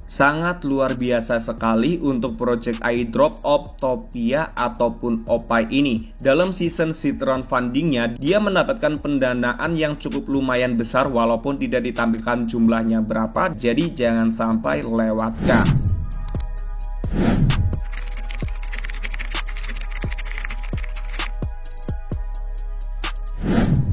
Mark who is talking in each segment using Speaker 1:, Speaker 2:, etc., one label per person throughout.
Speaker 1: Sangat luar biasa sekali untuk project airdrop Optopia ataupun Opay ini. Dalam season seed round fundingnya, dia mendapatkan pendanaan yang cukup lumayan besar walaupun tidak ditampilkan jumlahnya berapa, jadi jangan sampai lewatkan.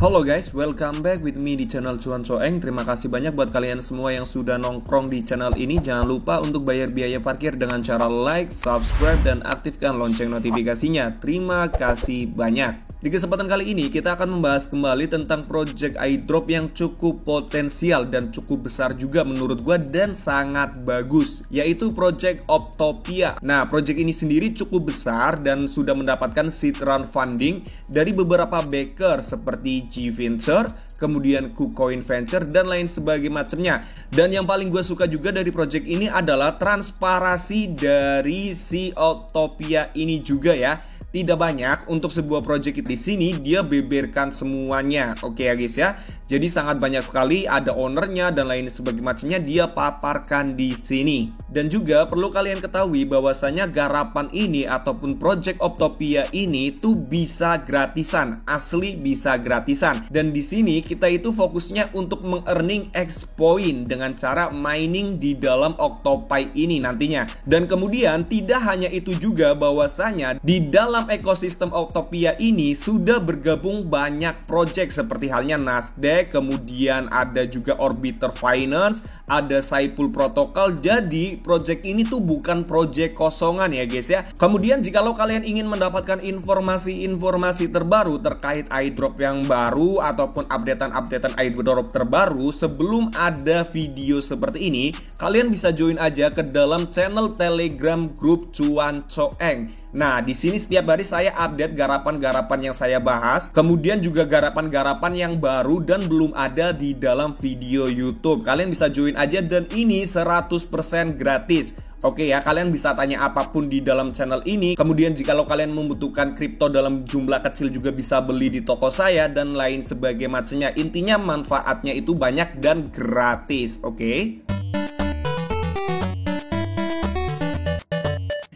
Speaker 1: Halo guys, welcome back with me di channel Cuan Coeng. Terima kasih banyak buat kalian semua yang sudah nongkrong di channel ini. Jangan lupa untuk bayar biaya parkir dengan cara like, subscribe, dan aktifkan lonceng notifikasinya. Terima kasih banyak. Di kesempatan kali ini kita akan membahas kembali tentang project airdrop yang cukup potensial dan cukup besar juga menurut gua dan sangat bagus, yaitu project Optopia. Nah, project ini sendiri cukup besar dan sudah mendapatkan seed round funding dari beberapa backer seperti G Ventures, kemudian KuCoin Venture, dan lain sebagainya macamnya. Dan yang paling gue suka juga dari project ini adalah transparansi dari si Optopia ini juga ya. Tidak banyak untuk sebuah project di sini dia beberkan semuanya. Oke ya guys ya. Jadi sangat banyak sekali, ada ownernya dan lain sebagainya macamnya dia paparkan di sini. Dan juga perlu kalian ketahui bahwasanya garapan ini ataupun project Optopia ini tuh bisa gratisan, asli bisa gratisan. Dan di sini kita itu fokusnya untuk mengearning X point dengan cara mining di dalam Octopi ini nantinya. Dan kemudian tidak hanya itu juga, bahwasanya di dalam ekosistem Octopia ini sudah bergabung banyak project seperti halnya Nasdaq, kemudian ada juga Orbiter Finance, ada Saipul Protocol. Jadi project ini tuh bukan project kosongan ya guys ya. Kemudian jikalau kalian ingin mendapatkan informasi-informasi terbaru terkait airdrop yang baru ataupun updatean airdrop terbaru sebelum ada video seperti ini, kalian bisa join aja ke dalam channel Telegram grup Cuan Coeng. Nah, di sini setiap hari saya update garapan-garapan yang saya bahas, kemudian juga garapan-garapan yang baru dan belum ada di dalam video YouTube. Kalian bisa join aja dan ini 100% gratis. Oke ya, kalian bisa tanya apapun di dalam channel ini. Kemudian jikalau kalian membutuhkan kripto dalam jumlah kecil juga bisa beli di toko saya dan lain sebagainya macamnya. Intinya manfaatnya itu banyak dan gratis. Oke.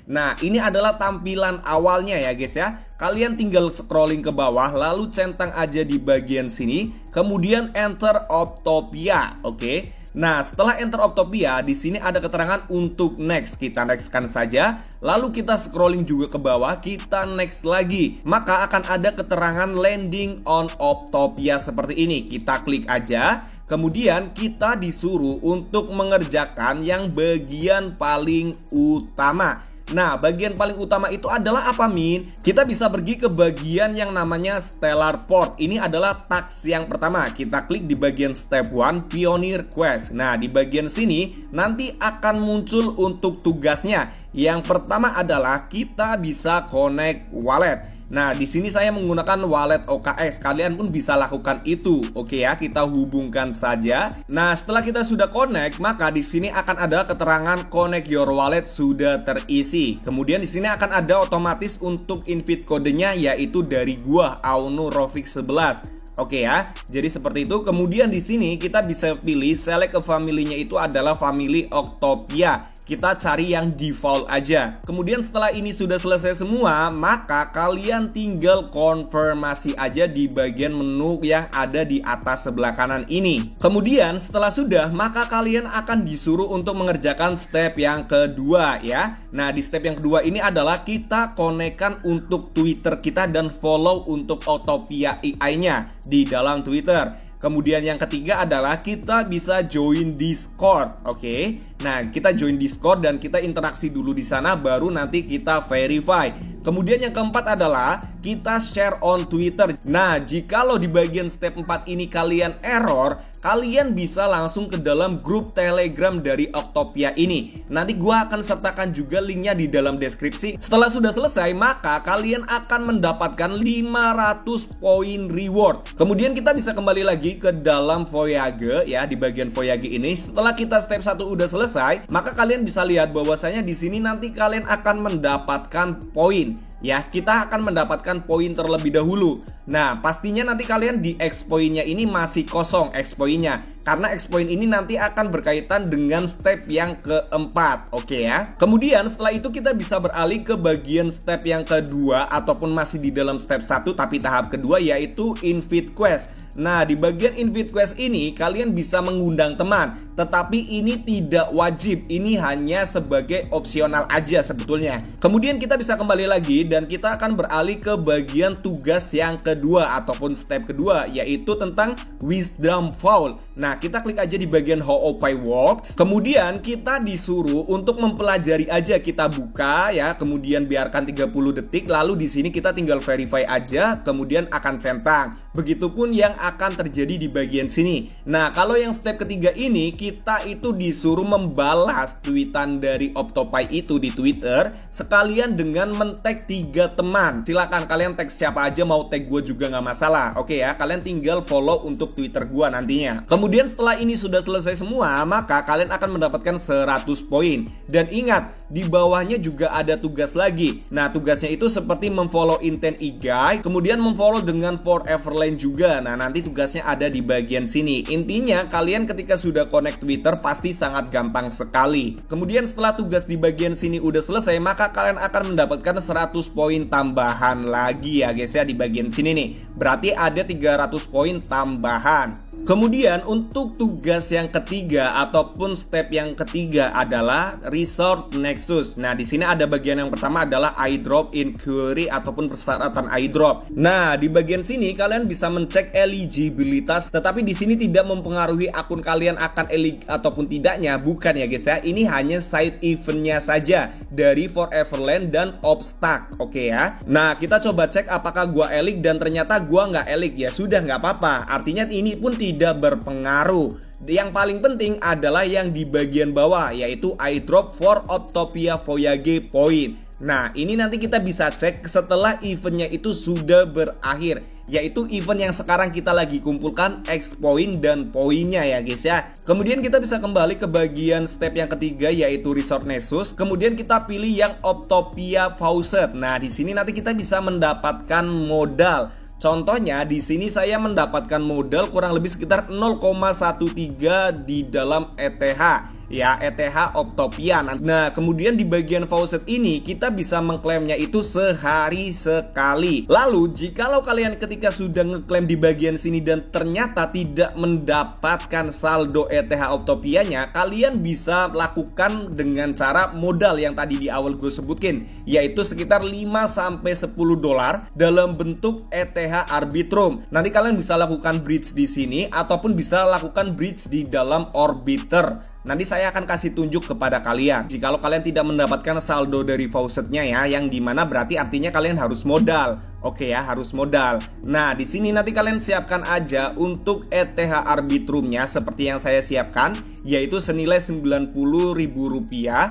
Speaker 1: Nah, ini adalah tampilan awalnya ya guys ya. Kalian tinggal scrolling ke bawah, lalu centang aja di bagian sini, kemudian enter Optopia. Oke. Nah, setelah enter Optopia, di sini ada keterangan untuk next. Kita nextkan saja. Lalu kita scrolling juga ke bawah, kita next lagi. Maka akan ada keterangan landing on Optopia seperti ini. Kita klik aja. Kemudian kita disuruh untuk mengerjakan yang bagian paling utama. Nah, bagian paling utama itu adalah apa, Min? Kita bisa pergi ke bagian yang namanya Stellar Port. Ini adalah task yang pertama. Kita klik di bagian step 1 Pioneer Quest. Nah, di bagian sini nanti akan muncul untuk tugasnya. Yang pertama adalah kita bisa connect wallet. Nah, di sini saya menggunakan wallet OKX. Kalian pun bisa lakukan itu. Oke ya, kita hubungkan saja. Nah, setelah kita sudah connect, maka di sini akan ada keterangan connect your wallet sudah terisi. Kemudian di sini akan ada otomatis untuk invite kodenya, yaitu dari gua Auno Rofik 11. Oke ya, jadi seperti itu. Kemudian di sini kita bisa pilih select a family-nya itu adalah family Octopia. Kita cari yang default aja. Kemudian setelah ini sudah selesai semua, maka kalian tinggal konfirmasi aja di bagian menu yang ada di atas sebelah kanan ini. Kemudian setelah sudah, maka kalian akan disuruh untuk mengerjakan step yang kedua ya. Nah, di step yang kedua ini adalah kita konekkan untuk Twitter kita dan follow untuk Optopia AI-nya di dalam Twitter. Kemudian yang ketiga adalah kita bisa join Discord. Oke. Nah, kita join Discord dan kita interaksi dulu di sana, baru nanti kita verify. Kemudian yang keempat adalah kita share on Twitter. Nah, jikalau di bagian step 4 ini kalian error, kalian bisa langsung ke dalam grup Telegram dari Octopia ini. Nanti gua akan sertakan juga linknya di dalam deskripsi. Setelah sudah selesai, maka kalian akan mendapatkan 500 poin reward. Kemudian kita bisa kembali lagi ke dalam Voyage ya, di bagian Voyage ini. Setelah kita step 1 udah selesai, maka kalian bisa lihat bahwasanya di sini nanti kalian akan mendapatkan poin. Ya, kita akan mendapatkan poin terlebih dahulu. Nah, pastinya nanti kalian di X point-nya ini masih kosong X point-nya, karena X point ini nanti akan berkaitan dengan step yang keempat. Oke ya. Kemudian setelah itu kita bisa beralih ke bagian step yang kedua, ataupun masih di dalam step 1 tapi tahap kedua, yaitu invite quest. Nah, di bagian invite quest ini kalian bisa mengundang teman, tetapi ini tidak wajib, ini hanya sebagai opsional aja sebetulnya. Kemudian kita bisa kembali lagi dan kita akan beralih ke bagian tugas yang kedua ataupun step kedua, yaitu tentang wisdom vault. Nah, kita klik aja di bagian how OPI works. Kemudian kita disuruh untuk mempelajari aja, kita buka ya, kemudian biarkan 30 detik, lalu di sini kita tinggal verify aja, kemudian akan centang. Begitupun yang akan terjadi di bagian sini. Nah, kalau yang step ketiga ini kita itu disuruh membalas tweetan dari Optopi itu di Twitter sekalian dengan men-tag 3 teman. Silakan kalian tag siapa aja, mau tag gue juga nggak masalah. Oke ya, kalian tinggal follow untuk Twitter gue nantinya. Kemudian setelah ini sudah selesai semua, maka kalian akan mendapatkan 100 poin. Dan ingat, di bawahnya juga ada tugas lagi. Nah, tugasnya itu seperti memfollow Intent Igai, kemudian memfollow dengan Forever juga. Nah, nanti tugasnya ada di bagian sini. Intinya kalian ketika sudah connect Twitter pasti sangat gampang sekali. Kemudian setelah tugas di bagian sini udah selesai, maka kalian akan mendapatkan 100 poin tambahan lagi ya guys ya di bagian sini nih. Berarti ada 300 poin tambahan. Kemudian untuk tugas yang ketiga ataupun step yang ketiga adalah Resort Nexus. Nah, di sini ada bagian yang pertama adalah iDrop Inquiry ataupun persyaratan iDrop. Nah, di bagian sini kalian bisa mencek eligibilitas, tetapi di sini tidak mempengaruhi akun kalian akan ataupun tidaknya, bukan ya guys ya. Ini hanya side eventnya saja dari Foreverland dan Obstack. Oke ya. Nah, kita coba cek apakah gua elik dan ternyata gua nggak elik. Ya sudah, nggak apa-apa. Artinya ini pun tidak berpengaruh. Yang paling penting adalah yang di bagian bawah, yaitu iDrop for Optopia Voyage Point. Nah, ini nanti kita bisa cek setelah eventnya itu sudah berakhir, yaitu event yang sekarang kita lagi kumpulkan X point dan poinnya ya guys ya. Kemudian kita bisa kembali ke bagian step yang ketiga, yaitu Resort Nexus. Kemudian kita pilih yang Optopia Faucet. Nah, di sini nanti kita bisa mendapatkan modal. Contohnya di sini saya mendapatkan modal kurang lebih sekitar 0,13 di dalam ETH ya, ETH Optopia. Nah, kemudian di bagian faucet ini kita bisa mengklaimnya itu sehari sekali. Lalu jikalau kalian ketika sudah ngeklaim di bagian sini dan ternyata tidak mendapatkan saldo ETH Optopianya, kalian bisa lakukan dengan cara modal yang tadi di awal gue sebutin, yaitu sekitar 5-10 dolar dalam bentuk ETH Arbitrum. Nanti kalian bisa lakukan bridge di sini ataupun bisa lakukan bridge di dalam Orbiter. Nanti saya akan kasih tunjuk kepada kalian. Jikalau kalian tidak mendapatkan saldo dari faucetnya ya, yang dimana berarti artinya kalian harus modal. Oke ya, harus modal. Nah, di sini nanti kalian siapkan aja untuk ETH Arbitrumnya seperti yang saya siapkan, yaitu senilai Rp90.000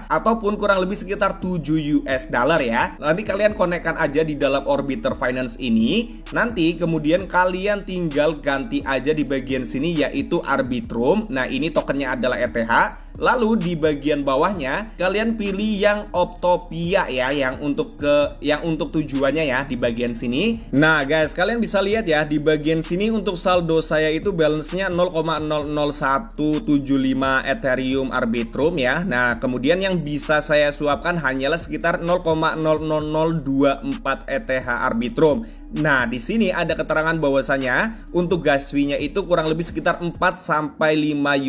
Speaker 1: ataupun kurang lebih sekitar $7 ya. Nanti kalian konekkan aja di dalam Orbiter Finance ini. Nanti kemudian kalian tinggal ganti aja di bagian sini, yaitu Arbitrum. Nah, ini tokennya adalah ETH. Lalu di bagian bawahnya kalian pilih yang Optopia ya, yang untuk tujuannya ya di bagian sini. Nah guys, kalian bisa lihat ya di bagian sini untuk saldo saya itu balance-nya 0,00175 Ethereum Arbitrum ya. Nah, kemudian yang bisa saya suapkan hanyalah sekitar 0,00024 ETH Arbitrum. Nah, di sini ada keterangan bahwasanya untuk gas fee-nya itu kurang lebih sekitar 4-5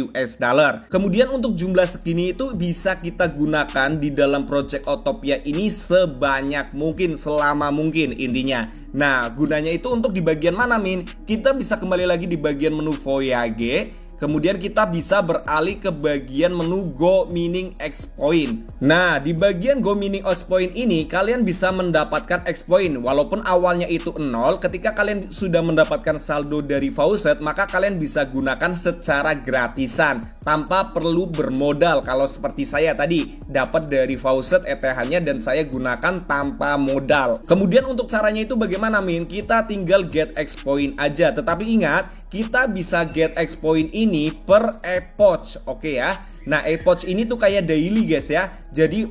Speaker 1: US dollar. Kemudian untuk jumlah segini itu bisa kita gunakan di dalam project Optopia ini sebanyak mungkin, selama mungkin intinya. Nah, gunanya itu untuk di bagian mana, Min? Kita bisa kembali lagi di bagian menu Voyage. Kemudian kita bisa beralih ke bagian menu Go Mining X Point. Nah, di bagian Go Mining X Point ini kalian bisa mendapatkan X Point. Walaupun awalnya itu 0, ketika kalian sudah mendapatkan saldo dari faucet, maka kalian bisa gunakan secara gratisan tanpa perlu bermodal. Kalau seperti saya tadi, dapat dari faucet ETH-nya dan saya gunakan tanpa modal. Kemudian untuk caranya itu bagaimana, Min? Kita tinggal get X Point aja. Tetapi ingat, kita bisa get X point ini per epoch, oke ya. Nah, epoch ini tuh kayak daily guys ya. Jadi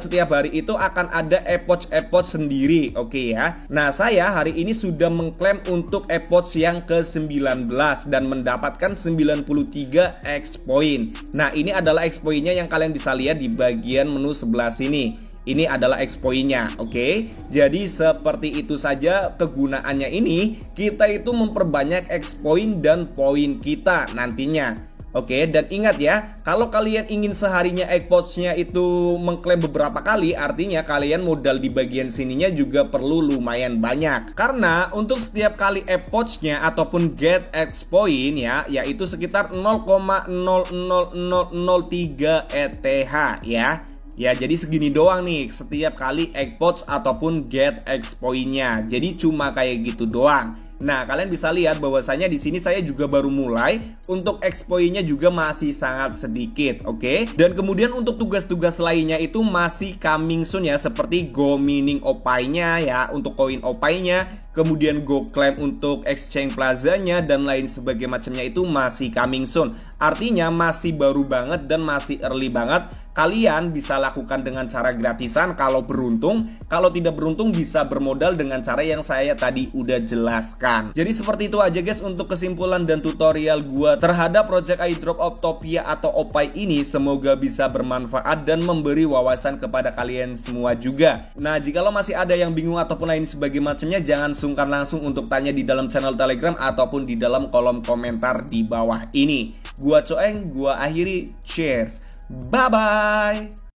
Speaker 1: setiap hari itu akan ada epoch sendiri, oke ya. Nah, saya hari ini sudah mengklaim untuk epoch yang ke-19 dan mendapatkan 93 X point. Nah, ini adalah X point-nya yang kalian bisa lihat di bagian menu sebelah sini. Ini adalah X point-nya, oke? Jadi seperti itu saja kegunaannya ini. Kita itu memperbanyak X point dan poin kita nantinya. Oke, dan ingat ya, kalau kalian ingin seharinya epoch-nya itu mengklaim beberapa kali, artinya kalian modal di bagian sininya juga perlu lumayan banyak. Karena untuk setiap kali epoch-nya ataupun get X point ya, yaitu sekitar 0,00003 ETH ya. Ya, jadi segini doang nih setiap kali epoch ataupun get X point-nya. Jadi cuma kayak gitu doang. Nah, kalian bisa lihat bahwasanya di sini saya juga baru mulai. Untuk X point-nya juga masih sangat sedikit, oke? Dan kemudian untuk tugas-tugas lainnya itu masih coming soon ya, seperti go mining opai-nya ya, untuk koin opai-nya, kemudian go claim untuk exchange plaza-nya dan lain sebagainya macamnya itu masih coming soon. Artinya masih baru banget dan masih early banget. Kalian bisa lakukan dengan cara gratisan kalau beruntung. Kalau tidak beruntung bisa bermodal dengan cara yang saya tadi udah jelaskan. Jadi seperti itu aja guys untuk kesimpulan dan tutorial gua terhadap project airdrop Optopia atau Opay ini. Semoga bisa bermanfaat dan memberi wawasan kepada kalian semua juga. Nah, jikalau masih ada yang bingung ataupun lain sebagainya macamnya, jangan sungkan langsung untuk tanya di dalam channel Telegram ataupun di dalam kolom komentar di bawah ini. Gua Coeng, gua akhiri. Cheers. Bye-bye.